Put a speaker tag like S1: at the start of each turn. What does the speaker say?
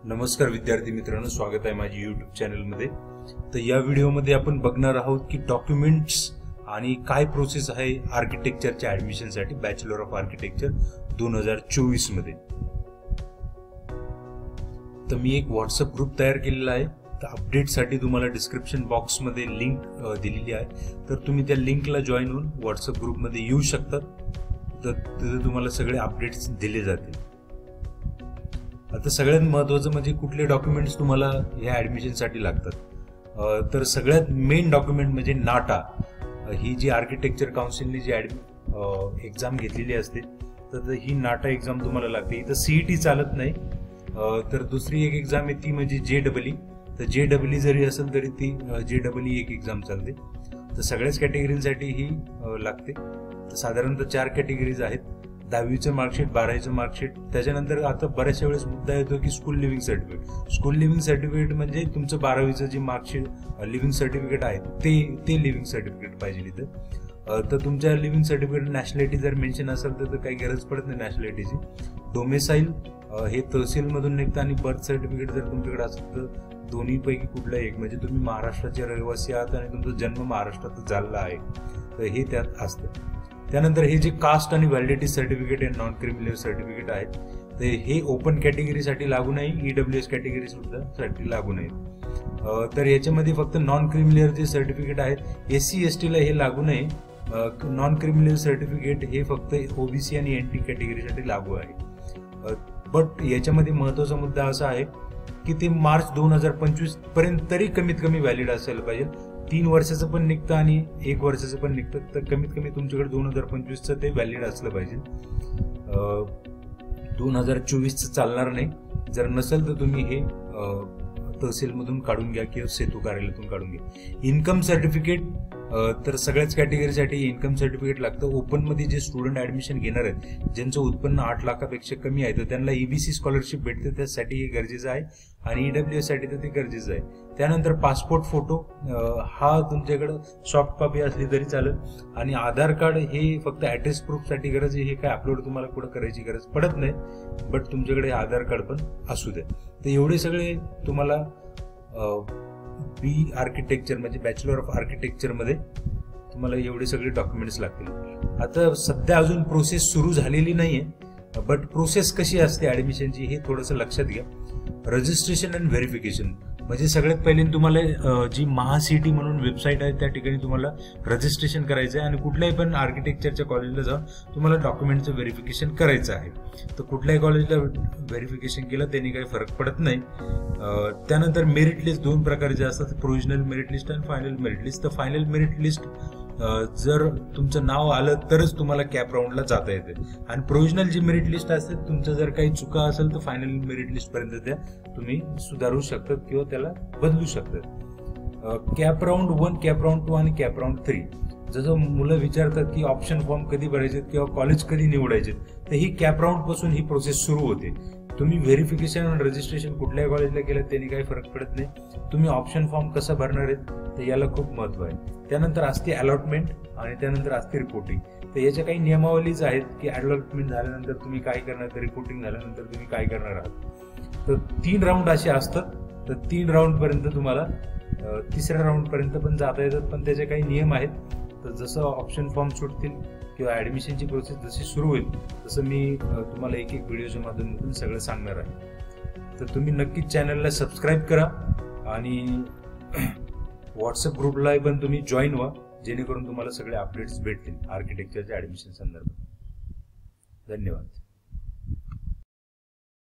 S1: नमस्कार विद्यार्थी मित्रांनो, स्वागत आहे माझ्या YouTube चॅनल मध्ये। तर या व्हिडिओ मध्ये आपण बघणार आहोत की डॉक्युमेंट्स आणि काय प्रोसेस आहे आर्किटेक्चरच्या ऍडमिशन साठी बॅचलर ऑफ आर्किटेक्चर 2024 मध्ये। तर मी एक व्हॉट्सअप ग्रुप तयार केलेला आहे। तर अपडेट साठी तुम्हाला डिस्क्रिप्शन बॉक्स मध्ये लिंक दिलेली आहे, तर तुम्ही त्या लिंकला जॉइन होऊन व्हॉट्सअप ग्रुप मध्ये येऊ शकतात। तर तिथे तुम्हाला सगळे अपडेट्स दिले जातील। आता सगळ्यात महत्त्वाचं म्हणजे कुठले डॉक्युमेंट्स तुम्हाला या ऍडमिशन साठी लागतात। तर सगळ्यात मेन डॉक्युमेंट म्हणजे नाटा, ही जी आर्किटेक्चर काउन्सिलने जी एक्झाम घेतलेली असते, तर ही नाटा एक्झाम तुम्हाला लागते। इथं सीईटी चालत नाही। तर दुसरी एक एक्झाम आहे ती म्हणजे JEE। तर JEE जरी असेल तरी ती JEE एक एक्झाम चालते। तर सगळ्याच कॅटेगरीसाठी ही लागते। तर साधारणतः 4 कॅटेगरीज आहेत: 10वीचं मार्कशीट, 12वीचं मार्कशीट, त्याच्यानंतर आता बऱ्याचशा वेळेस मुद्दा येतो की school living certificate. School living certificate म्हणजे तुमचं 12वीचं जे मार्कशीट लिव्हिंग सर्टिफिकेट आहे ते लिव्हिंग सर्टिफिकेट पाहिजे इथं। तर तुमच्या लिव्हिंग सर्टिफिकेट नॅशनॅलिटी जर मेन्शन असेल तर काही गरज पडत नाही नॅशनॅलिटीची। डोमेसाईल हे तहसील मधून निघतं, आणि बर्थ सर्टिफिकेट जर तुमच्याकडे असेल तर दोन्ही पैकी कुठला एक, म्हणजे तुम्ही महाराष्ट्राचे रहिवासी आहात आणि तुमचा जन्म महाराष्ट्रात झालेला आहे, तर हे त्यात असतं। त्यानंतर हे जे कास्ट आणि व्हॅलिडिटी सर्टिफिकेट आहे, नॉन क्रिमिनल सर्टिफिकेट आहेत, तर हे ओपन कॅटेगरीसाठी लागू नाही, EWS कॅटेगरी सुद्धा साठी लागू नाही। तर याच्यामध्ये फक्त नॉन क्रिमिनल जे सर्टिफिकेट आहेत, SC ST ला हे लागू नाही। नॉन क्रिमिनल सर्टिफिकेट हे फक्त OBC आणि NT कॅटेगरीसाठी लागू आहे। बट याच्यामध्ये महत्वाचा मुद्दा असा आहे की ते मार्च 2025 पर्यंत तरी कमीत कमी व्हॅलिड असायला पाहिजे। 3 वर्षाचं पण निघतं आणि 1 वर्षाचं पण निघतं, तर कमीत कमी तुमच्याकडे 2025चं ते व्हॅलिड असलं पाहिजे। 2024चं चालणार नाही। जर नसेल तर तुम्ही हे तहसीलमधून काढून घ्या किंवा सेतू कार्यालयातून काढून घ्या। इन्कम सर्टिफिकेट, तर सगळ्याच कॅटेगरीसाठी इन्कम सर्टिफिकेट लागतं। ओपन मध्ये जे स्टुडंट ऍडमिशन घेणार आहेत, ज्यांचं उत्पन्न 8 लाखापेक्षा कमी आहे, तर त्यांना EBC स्कॉलरशिप भेटते, त्यासाठी हे गरजेचं आहे, आणि EWS साठी तर ते गरजेचं आहे। त्यानंतर पासपोर्ट फोटो, हा तुमच्याकडे सॉफ्ट कॉपी असली तरी चालेल, आणि आधार कार्ड हे फक्त ऍड्रेस प्रूफ साठी गरज आहे। हे काय अपलोड तुम्हाला कुठं करायची गरज पडत नाही, बट तुमच्याकडे आधार कार्ड पण असू द्या। तर एवढे सगळे तुम्हाला बी आर्किटेक्चर म्हणजे बॅचलर ऑफ आर्किटेक्चर मध्ये तुम्हाला एवढे सगळे डॉक्युमेंट्स लागतील। आता सध्या अजून प्रोसेस सुरू झालेली नाहीये, बट प्रोसेस कशी असते ऍडमिशनची हे थोडंसं लक्षात घ्या। रजिस्ट्रेशन अँड व्हेरिफिकेशन म्हणजे सगळ्यात पहिले तुम्हाला जी महासिटी म्हणून वेबसाईट आहे त्या ठिकाणी तुम्हाला रजिस्ट्रेशन करायचं आहे, आणि कुठल्याही पण आर्किटेक्चरच्या कॉलेजला जाऊन तुम्हाला डॉक्युमेंटचं व्हेरिफिकेशन करायचं आहे। तर कुठल्याही कॉलेजला व्हेरिफिकेशन केलं त्याने काही फरक पडत नाही। त्यानंतर मेरिट लिस्ट 2 प्रकारचे असतात, प्रोव्हिजनल मेरिट लिस्ट आणि फायनल मेरिट लिस्ट। तर फायनल मेरिट लिस्ट जर तुमचं नाव आलं तरच तुम्हाला कॅप राऊंडला जाता येते, आणि प्रोव्हिजनल जी मेरिट लिस्ट असते तुमचं जर काही चुका असेल तर फायनल मेरिट लिस्ट पर्यंत त्या तुम्ही सुधारू शकतात किंवा त्याला बदलू शकतात। कॅप राऊंड 1, कॅप राऊंड 2 आणि कॅप राऊंड 3। जसं मुलं विचारतात की ऑप्शन फॉर्म कधी भरायचे किंवा कॉलेज कधी निवडायचे, तर ही कॅप राऊंड पासून ही प्रोसेस सुरू होते। तुम्ही व्हेरिफिकेशन आणि रजिस्ट्रेशन कुठल्याही कॉलेजला केलं त्याने काही फरक पडत नाही। तुम्ही ऑप्शन फॉर्म कसा भरणार आहेत तर याला खूप महत्व आहे। त्यानंतर असते अलॉटमेंट, आणि त्यानंतर असते रिपोर्टिंग। तर याच्या काही नियमावलीच आहेत की अलॉटमेंट झाल्यानंतर तुम्ही काय करणार, तर रिपोर्टिंग झाल्यानंतर तुम्ही काय करणार आहात। तर 3 राऊंड असे असतात। तर 3 राऊंड पर्यंत तुम्हाला 3ऱ्या राऊंड पर्यंत पण जाता येतात, पण त्याचे काही नियम आहेत। तर जसं ऑप्शन फॉर्म सुटतील किंवा ऍडमिशनची प्रोसेस जशी सुरू होईल तसं मी तुम्हाला एक व्हिडिओच्या माध्यमातून सगळं सांगणार आहे। तर तुम्ही नक्कीच चॅनलला सबस्क्राईब करा, आणि व्हॉट्सअप ग्रुपला पण तुम्ही जॉईन व्हा, जेणेकरून तुम्हाला सगळे अपडेट्स भेटतील आर्किटेक्चरच्या ऍडमिशन संदर्भात। धन्यवाद।